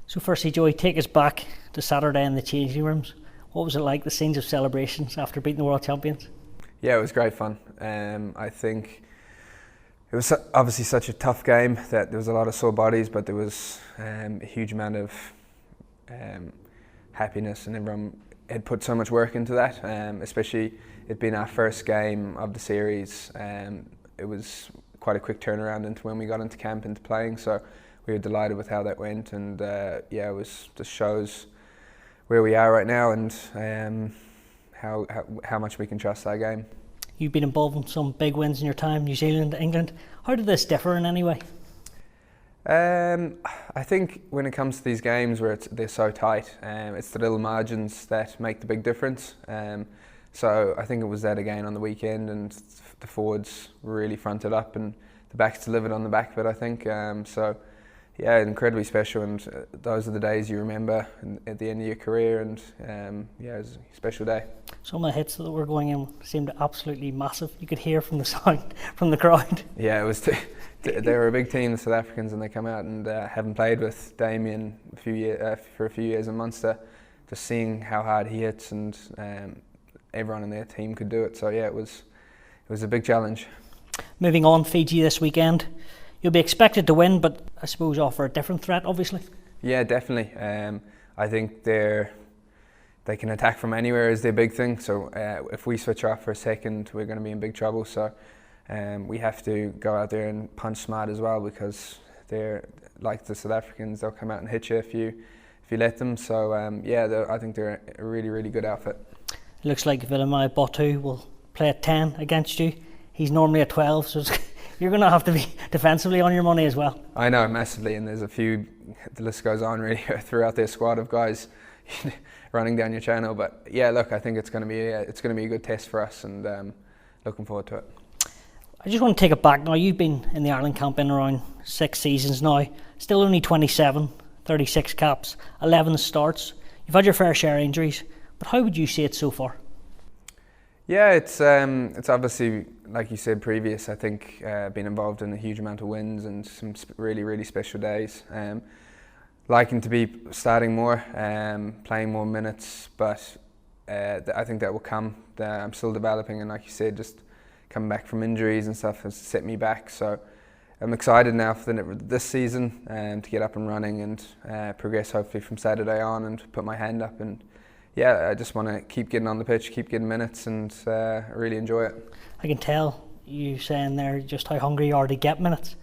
So firstly, Joey, take us back to Saturday in the changing rooms. What was it like, the scenes of celebrations after beating the world champions? Yeah, it was great fun. I think it was obviously such a tough game that there was a lot of sore bodies, but there was a huge amount of happiness, and everyone had put so much work into that, especially it being our first game of the series. It was quite a quick turnaround into when we got into camp, into playing, so we were delighted with how that went, and yeah, it was just shows where we are right now and how much we can trust our game. You've been involved in some big wins in your time, New Zealand, England. How did this differ in any way? I think when it comes to these games where they're so tight, it's the little margins that make the big difference. So I think it was that again on the weekend, and the forwards really fronted up and the backs delivered on the back of it, I think. So yeah, incredibly special, and those are the days you remember at the end of your career, and yeah, it was a special day. Some of the hits that were going in seemed absolutely massive. You could hear from the sound from the crowd. Yeah, it was. They were a big team, the South Africans, and they come out and having played with Damien for a few years in Munster, just seeing how hard he hits, and everyone in their team could do it. So yeah, it was a big challenge. Moving on, Fiji this weekend. You'll be expected to win, but I suppose offer a different threat, obviously. Yeah, definitely. I think they can attack from anywhere is their big thing. So if we switch off for a second, we're going to be in big trouble. So we have to go out there and punch smart as well, because they're like the South Africans. They'll come out and hit you if you let them. So yeah, I think they're a really, really good outfit. It looks like Vilimai Botu will play at 10 against you. He's normally at 12, so you're going to have to be defensively on your money as well. I know, massively, and there's a few, the list goes on really throughout their squad of guys running down your channel. But yeah, look, I think it's going to be a good test for us, and looking forward to it. I just want to take it back now. You've been in the Ireland camp in around 6 seasons now, still only 27, 36 caps, 11 starts. You've had your fair share of injuries, but how would you see it so far? Yeah, it's obviously, like you said previous, I think been involved in a huge amount of wins and some really, really special days. Liking to be starting more, playing more minutes, but I think that will come. I'm still developing, and like you said, just coming back from injuries and stuff has set me back. So I'm excited now for this season to get up and running and progress hopefully from Saturday on and put my hand up. And yeah, I just want to keep getting on the pitch, keep getting minutes, and really enjoy it. I can tell you saying there just how hungry you are to get minutes.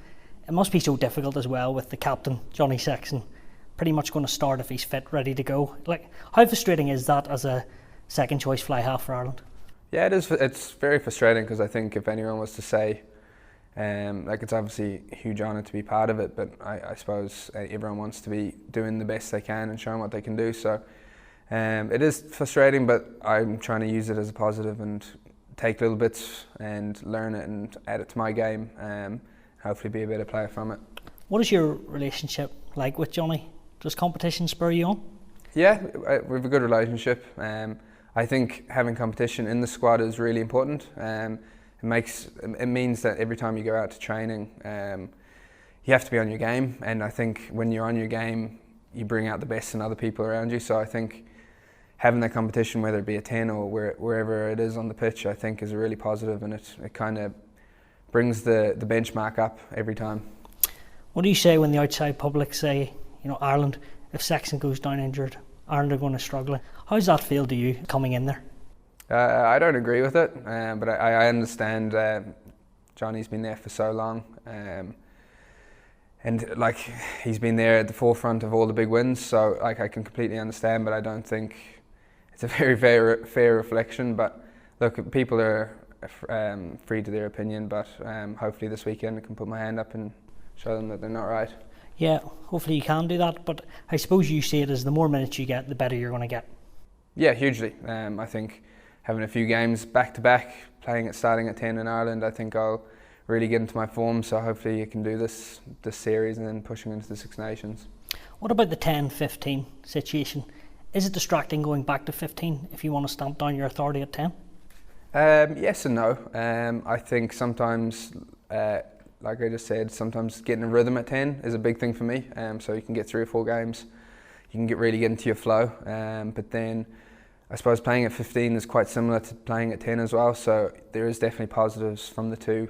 It must be so difficult as well with the captain, Johnny Sexton, pretty much going to start if he's fit, ready to go. Like, how frustrating is that as a second choice fly half for Ireland? Yeah, it is. It's very frustrating, because I think if anyone was to say, like, it's obviously a huge honour to be part of it, but I suppose everyone wants to be doing the best they can and showing what they can do. So it is frustrating, but I'm trying to use it as a positive and take little bits and learn it and add it to my game. Hopefully be a better player from it. What is your relationship like with Johnny? Does competition spur you on? Yeah, we have a good relationship. I think having competition in the squad is really important. It means that every time you go out to training, you have to be on your game. And I think when you're on your game, you bring out the best in other people around you. So I think having that competition, whether it be a 10 or wherever it is on the pitch, I think is really positive, and it kind of brings the benchmark up every time. What do you say when the outside public say, Ireland, if Sexton goes down injured, Ireland are going to struggle? How does that feel to you coming in there? I don't agree with it, but I understand Johnny's been there for so long, and like, he's been there at the forefront of all the big wins, so like, I can completely understand, but I don't think it's a very fair reflection. But look, people are free to their opinion, but hopefully this weekend I can put my hand up and show them that they're not right. Yeah, hopefully you can do that, but I suppose you see it as the more minutes you get, the better you're going to get. Yeah, hugely. I think having a few games back to back, starting at 10 in Ireland, I think I'll really get into my form, so hopefully you can do this series and then pushing into the Six Nations. What about the 10-15 situation? Is it distracting going back to 15 if you want to stamp down your authority at 10? Yes and no. I think sometimes, like I just said, sometimes getting a rhythm at 10 is a big thing for me. So you can get 3 or 4 games you can really get into your flow. But then I suppose playing at 15 is quite similar to playing at 10 as well, so there is definitely positives from the two.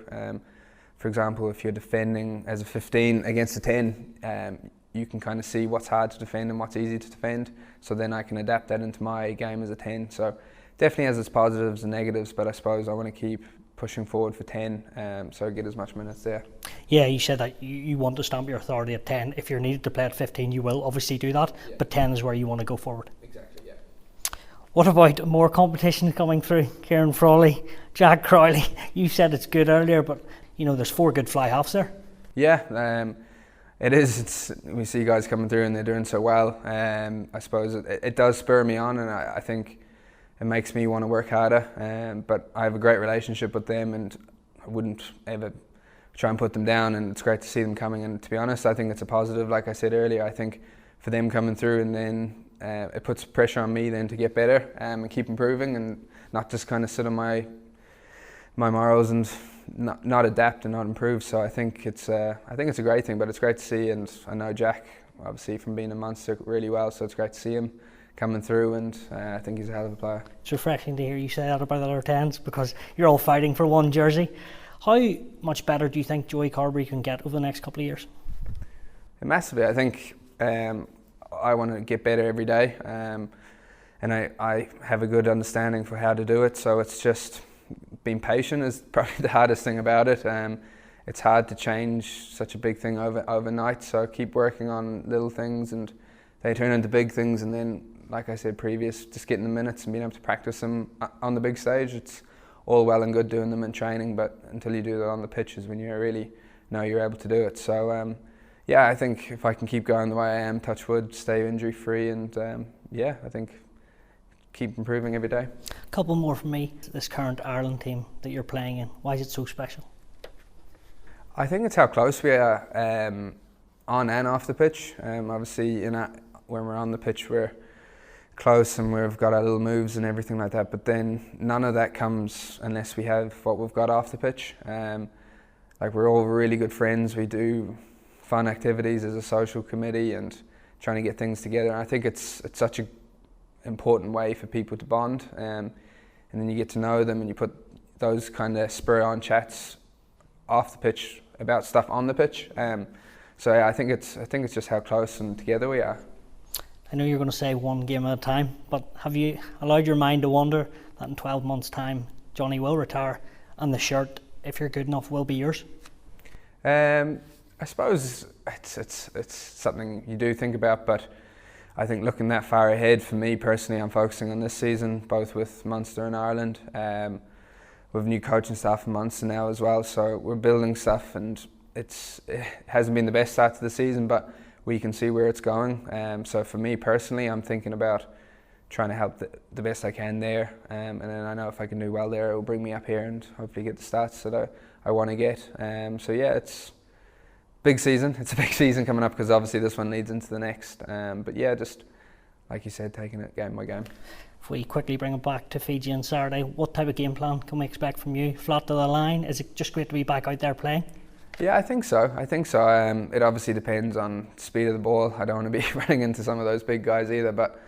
For example, if you're defending as a 15 against a 10, you can kind of see what's hard to defend and what's easy to defend, so then I can adapt that into my game as a 10. So definitely has its positives and negatives, but I suppose I want to keep pushing forward for 10, so I get as much minutes there. Yeah, you said that you want to stamp your authority at 10. If you're needed to play at 15, you will obviously do that, but 10 is where you want to go forward. Exactly, yeah. What about more competition coming through? Kieran Frawley, Jack Crowley. You said it's good earlier, but there's 4 good fly halves there. Yeah, it is. We see guys coming through and they're doing so well. I suppose it does spur me on, and I think it makes me want to work harder. But I have a great relationship with them, and I wouldn't ever try and put them down, and it's great to see them coming. And to be honest, I think it's a positive. Like I said earlier, I think for them coming through, and then it puts pressure on me then to get better and keep improving, and not just kind of sit on my morals and not adapt and not improve. So I think it's a great thing, but it's great to see, and I know Jack obviously from being in Munster really well, so it's great to see him coming through, and I think he's a hell of a player. It's refreshing to hear you say that about other 10s, because you're all fighting for one jersey. How much better do you think Joey Carbery can get over the next couple of years? Massively. I think I want to get better every day, and I have a good understanding for how to do it, so it's just being patient is probably the hardest thing about it. It's hard to change such a big thing overnight, so keep working on little things and they turn into big things, and then, like I said previous, just getting the minutes and being able to practice them on the big stage. It's all well and good doing them in training, but until you do that on the pitch is when you really know you're able to do it. So yeah, I think if I can keep going the way I am, touch wood, stay injury free, and yeah, I think keep improving every day. A couple more from me. This current Ireland team that you're playing in, why is it so special? I think it's how close we are on and off the pitch. Obviously, when we're on the pitch, we're close and we've got our little moves and everything like that, but then none of that comes unless we have what we've got off the pitch. Like, we're all really good friends. We do fun activities as a social committee and trying to get things together. And I think it's such a important way for people to bond, and then you get to know them and you put those kind of spur-on chats off the pitch about stuff on the pitch. So yeah, I think it's just how close and together we are. I know you're going to say one game at a time, but have you allowed your mind to wonder that in 12 months' time Johnny will retire and the shirt, if you're good enough, will be yours? I suppose it's something you do think about, but I think looking that far ahead, for me personally, I'm focusing on this season, both with Munster and Ireland. We've new coaching staff in Munster now as well, so we're building stuff, and it hasn't been the best start to the season, but we can see where it's going. So for me personally, I'm thinking about trying to help the best I can there, and then I know if I can do well there, it will bring me up here and hopefully get the stats that I want to get. So yeah, it's big season. It's a big season coming up, because obviously this one leads into the next. But yeah, just like you said, taking it game by game. If we quickly bring it back to Fiji on Saturday, what type of game plan can we expect from you? Flat to the line? Is it just great to be back out there playing? Yeah, I think so. It obviously depends on the speed of the ball. I don't want to be running into some of those big guys either, but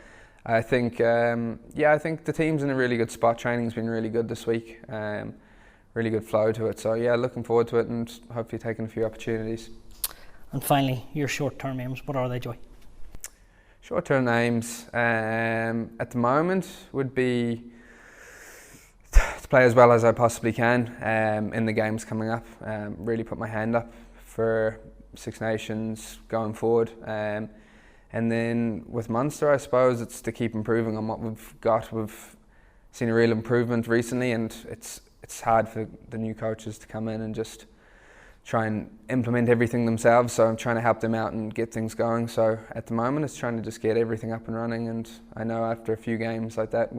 I think I think the team's in a really good spot. Training's been really good this week. Really good flow to it. So yeah, looking forward to it and hopefully taking a few opportunities. And finally, your short-term aims, what are they, Joey? Short-term aims at the moment would be to play as well as I possibly can in the games coming up. Really put my hand up for Six Nations going forward. And then with Munster, I suppose it's to keep improving on what we've got. We've seen a real improvement recently, and it's hard for the new coaches to come in and just try and implement everything themselves, so I'm trying to help them out and get things going. So at the moment it's trying to just get everything up and running, and I know after a few games like that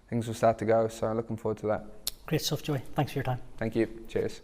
things will start to go, so I'm looking forward to that. Great stuff, Joey. Thanks for your time. Thank you. Cheers.